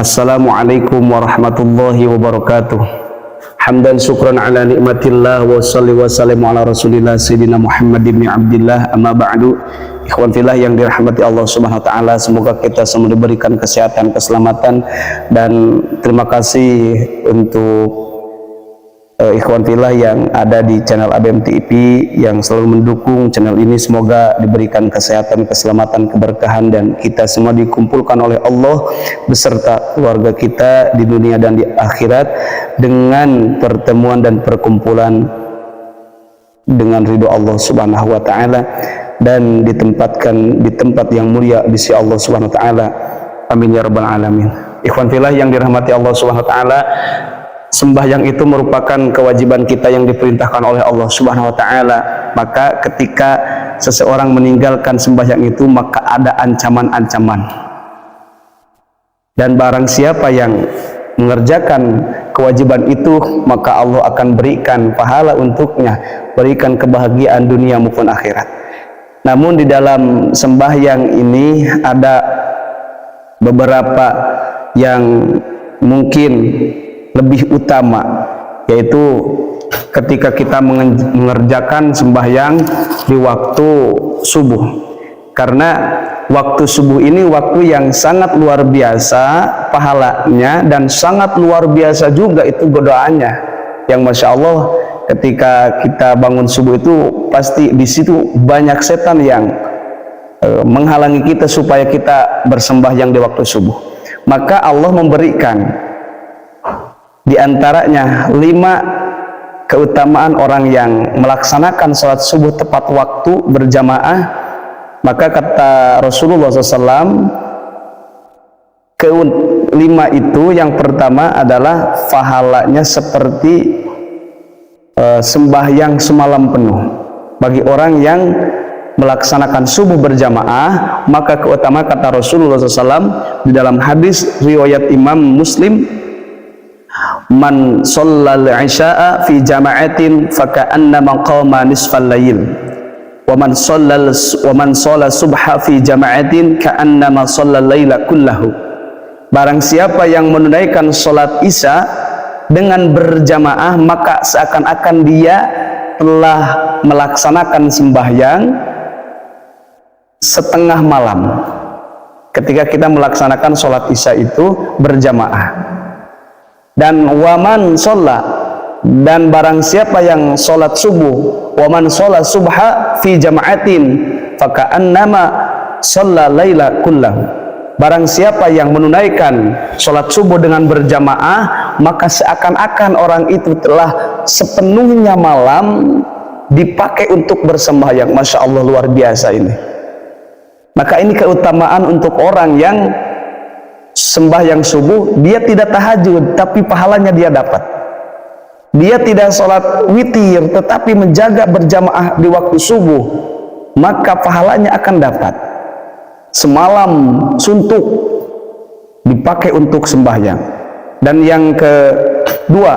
Assalamualaikum warahmatullahi wabarakatuh. Hamdan syukran ala nikmatillah wa salli wa sallimu ala rasulillah sayyidina Muhammad ibn Abdillah, amma ba'du. Ikhwan fillah yang dirahmati Allah subhanahu wa ta'ala, semoga kita semua diberikan kesehatan, keselamatan, dan terima kasih untuk ikhwan fillah yang ada di channel ABM TV yang selalu mendukung channel ini. Semoga diberikan kesehatan, keselamatan, keberkahan, dan kita semua dikumpulkan oleh Allah beserta keluarga kita di dunia dan di akhirat dengan pertemuan dan perkumpulan dengan ridho Allah subhanahu wa ta'ala, dan ditempatkan di tempat yang mulia di sisi Allah subhanahu wa ta'ala. Amin ya rabbal alamin. Ikhwan fillah yang dirahmati Allah subhanahu wa ta'ala, sembahyang itu merupakan kewajiban kita yang diperintahkan oleh Allah subhanahu wa ta'ala. Maka ketika seseorang meninggalkan sembahyang itu, maka ada ancaman-ancaman, dan barang siapa yang mengerjakan kewajiban itu, maka Allah akan berikan pahala untuknya, berikan kebahagiaan dunia maupun akhirat. Namun di dalam sembahyang ini ada beberapa yang mungkin lebih utama, yaitu ketika kita mengerjakan sembahyang di waktu subuh. Karena waktu subuh ini waktu yang sangat luar biasa pahalanya, dan sangat luar biasa juga itu godaannya. Yang masya Allah, ketika kita bangun subuh itu pasti di situ banyak setan yang menghalangi kita supaya kita bersembahyang di waktu subuh. Maka Allah memberikan di antaranya 5 keutamaan orang yang melaksanakan sholat subuh tepat waktu berjamaah. Maka kata Rasulullah SAW, ke-5 itu yang pertama adalah pahalanya seperti sembahyang semalam penuh. Bagi orang yang melaksanakan subuh berjamaah, maka keutamaan kata Rasulullah SAW di dalam hadis riwayat Imam Muslim, man shallal isya'a fi jama'atin faka'annama qama nisfal lail, wa man shalla subha fi jama'atin ka'annama shallal laila kullahu. Barang siapa yang menunaikan salat isya dengan berjamaah, maka seakan-akan dia telah melaksanakan sembahyang setengah malam. Ketika kita melaksanakan salat isya itu berjamaah. Dan waman sholat, dan barang siapa yang sholat subuh, waman sholat subha fi jama'atin faka'annama sholat laila kullahu. Barang siapa yang menunaikan sholat subuh dengan berjamaah, maka seakan-akan orang itu telah sepenuhnya malam dipakai untuk bersembahyang. Masya Allah, luar biasa ini. Maka ini keutamaan untuk orang yang sembahyang subuh, dia tidak tahajud tapi pahalanya dia dapat. Dia tidak sholat witir tetapi menjaga berjamaah di waktu subuh, maka pahalanya akan dapat. Semalam suntuk dipakai untuk sembahyang. Dan yang kedua,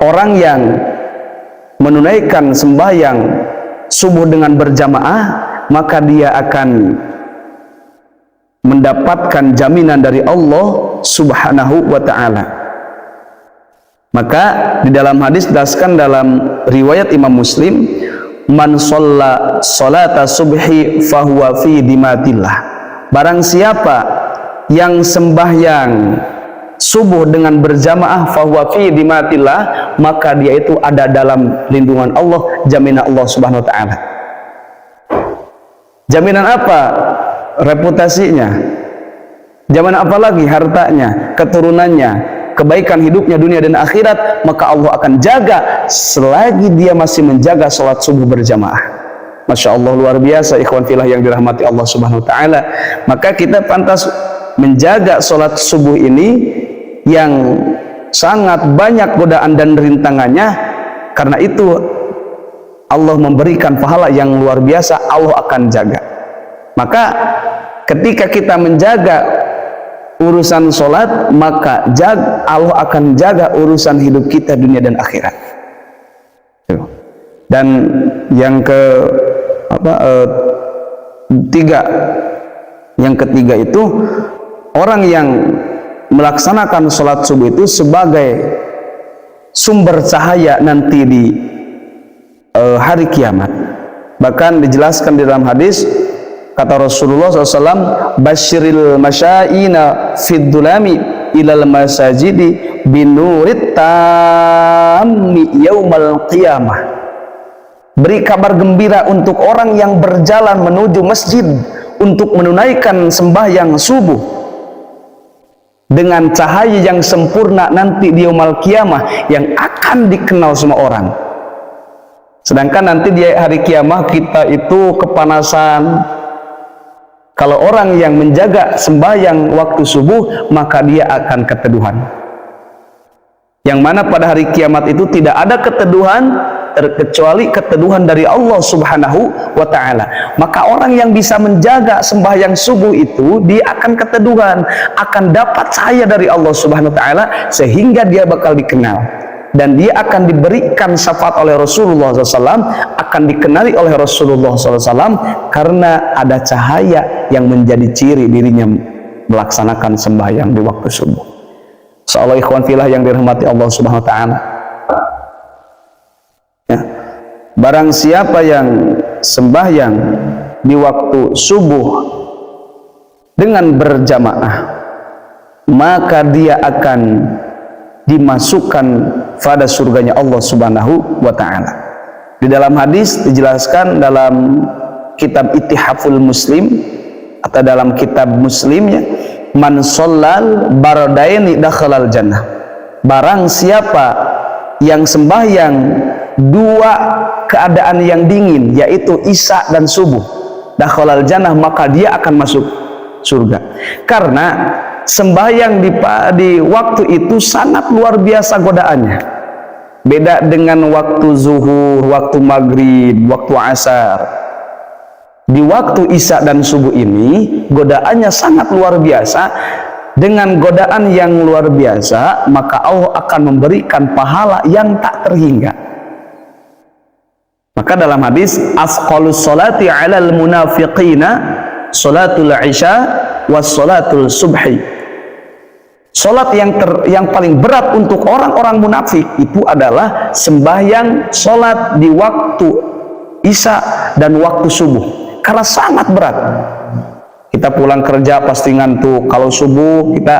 orang yang menunaikan sembahyang subuh dengan berjamaah, maka dia akan mendapatkan jaminan dari Allah subhanahu wa ta'ala. Maka di dalam hadis daskan dalam riwayat Imam Muslim, man shalla salata subhi fahuwa fi dimatillah. Barang siapa yang sembahyang subuh dengan berjamaah, fahuwa fi dimatillah, maka dia itu ada dalam lindungan Allah, jaminan Allah subhanahu wa ta'ala. Jaminan apa? Reputasinya. Jaminan apa lagi? Hartanya, keturunannya, kebaikan hidupnya dunia dan akhirat. Maka Allah akan jaga selagi dia masih menjaga sholat subuh berjamaah. Masya Allah, luar biasa ikhwan fillah yang dirahmati Allah subhanahu wa ta'ala. Maka kita pantas menjaga sholat subuh ini yang sangat banyak godaan dan rintangannya. Karena itu Allah memberikan pahala yang luar biasa, Allah akan jaga. Maka ketika kita menjaga urusan sholat, maka Allah akan jaga urusan hidup kita dunia dan akhirat. Dan yang ketiga itu orang yang melaksanakan sholat subuh itu sebagai sumber cahaya nanti di hari kiamat. Bahkan dijelaskan di dalam hadis, kata Rasulullah SAW, basyiril masya'ina fid dhulami ilal masajidi binurit tammi yaumal qiyamah. Beri kabar gembira untuk orang yang berjalan menuju masjid untuk menunaikan sembahyang subuh dengan cahaya yang sempurna nanti di yaumul qiyamah yang akan dikenal semua orang. Sedangkan nanti di hari kiamat kita itu kepanasan. Kalau orang yang menjaga sembahyang waktu subuh, maka dia akan keteduhan. Yang mana pada hari kiamat itu tidak ada keteduhan terkecuali keteduhan dari Allah Subhanahu wa Ta'ala. Maka orang yang bisa menjaga sembahyang subuh itu, dia akan keteduhan, akan dapat cahaya dari Allah Subhanahu wa Ta'ala, sehingga dia bakal dikenal. Dan dia akan diberikan syafaat oleh Rasulullah SAW, akan dikenali oleh Rasulullah SAW, karena ada cahaya yang menjadi ciri dirinya melaksanakan sembahyang di waktu subuh. Insyaallah ikhwan fillah yang dirahmati Allah Subhanahu wa Ta'ala, ya, barang siapa yang sembahyang di waktu subuh dengan berjamaah, maka dia akan dimasukkan pada surganya Allah Subhanahu wa Ta'ala. Di dalam hadis dijelaskan dalam kitab Ittihaful Muslim atau dalam kitab Muslimnya, man shallal bardaini dakhalal jannah. Barang siapa yang sembahyang dua keadaan yang dingin, yaitu isya dan subuh, dakhalal jannah, maka dia akan masuk surga. Karena sembahyang di waktu itu sangat luar biasa godaannya. Beda dengan waktu zuhur, waktu maghrib, waktu asar. Di waktu isya dan subuh ini godaannya sangat luar biasa. Dengan godaan yang luar biasa, maka Allah akan memberikan pahala yang tak terhingga. Maka dalam hadis, asqalus sholati 'alal munafiqina sholatul isya was sholatul subhi. Salat yang paling berat untuk orang-orang munafik itu adalah sembahyang salat di waktu isya dan waktu subuh, karena sangat berat. Kita pulang kerja pasti ngantuk. Kalau subuh kita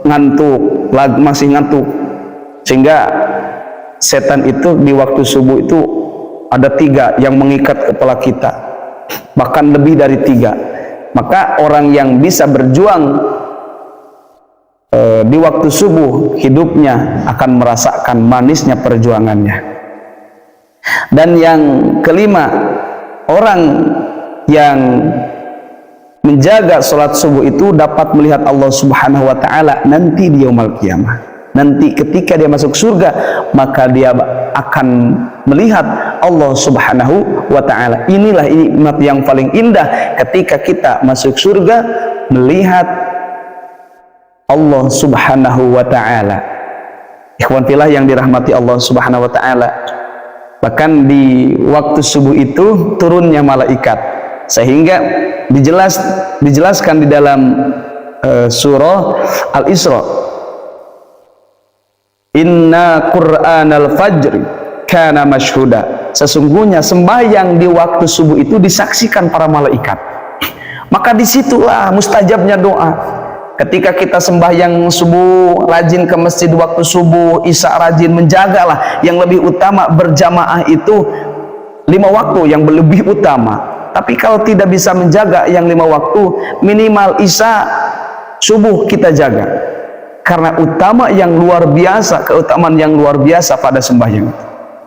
ngantuk, masih ngantuk, sehingga setan itu di waktu subuh itu ada 3 yang mengikat kepala kita, bahkan lebih dari 3. Maka orang yang bisa berjuang di waktu subuh, hidupnya akan merasakan manisnya perjuangannya. Dan yang kelima, orang yang menjaga sholat subuh itu dapat melihat Allah Subhanahu wa Ta'ala nanti di yaumul qiyamah. Nanti ketika dia masuk surga, maka dia akan melihat Allah Subhanahu wa Ta'ala. Inilah nikmat yang paling indah ketika kita masuk surga, melihat Allah Subhanahu wa Ta'ala. Ikhwan fillah yang dirahmati Allah Subhanahu wa Ta'ala, bahkan di waktu subuh itu turunnya malaikat, sehingga dijelaskan di dalam surah Al-Isra, inna Qur'anal fajri kana mashhuda. Sesungguhnya sembahyang di waktu subuh itu disaksikan para malaikat. Maka disitulah mustajabnya doa. Ketika kita sembahyang subuh, rajin ke masjid waktu subuh, isya rajin, menjagalah. Yang lebih utama berjamaah itu 5 waktu yang lebih utama. Tapi kalau tidak bisa menjaga yang 5 waktu, minimal isya subuh kita jaga. Karena utama yang luar biasa, keutamaan yang luar biasa pada sembahyang.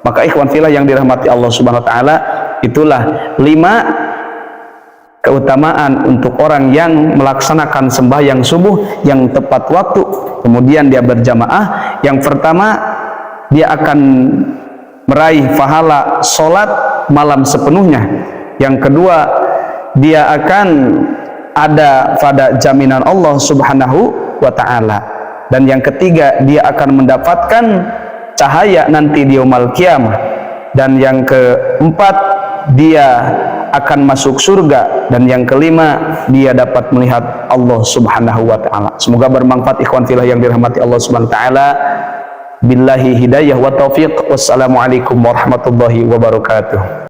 Maka ikhwan fillah yang dirahmati Allah Subhanahu wa Ta'ala, itulah 5 keutamaan untuk orang yang melaksanakan sembahyang subuh yang tepat waktu, kemudian dia berjamaah. Yang pertama, dia akan meraih pahala sholat malam sepenuhnya. Yang kedua, dia akan ada pada jaminan Allah Subhanahu wa Ta'ala. Dan yang ketiga, dia akan mendapatkan cahaya nanti di yaumul qiyamah. Dan yang keempat, dia akan masuk surga, dan yang kelima dia dapat melihat Allah Subhanahu wa taala. Semoga bermanfaat ikhwan fillah yang dirahmati Allah Subhanahu wa taala. Billahi hidayah wa taufiq. Wassalamualaikum warahmatullahi wabarakatuh.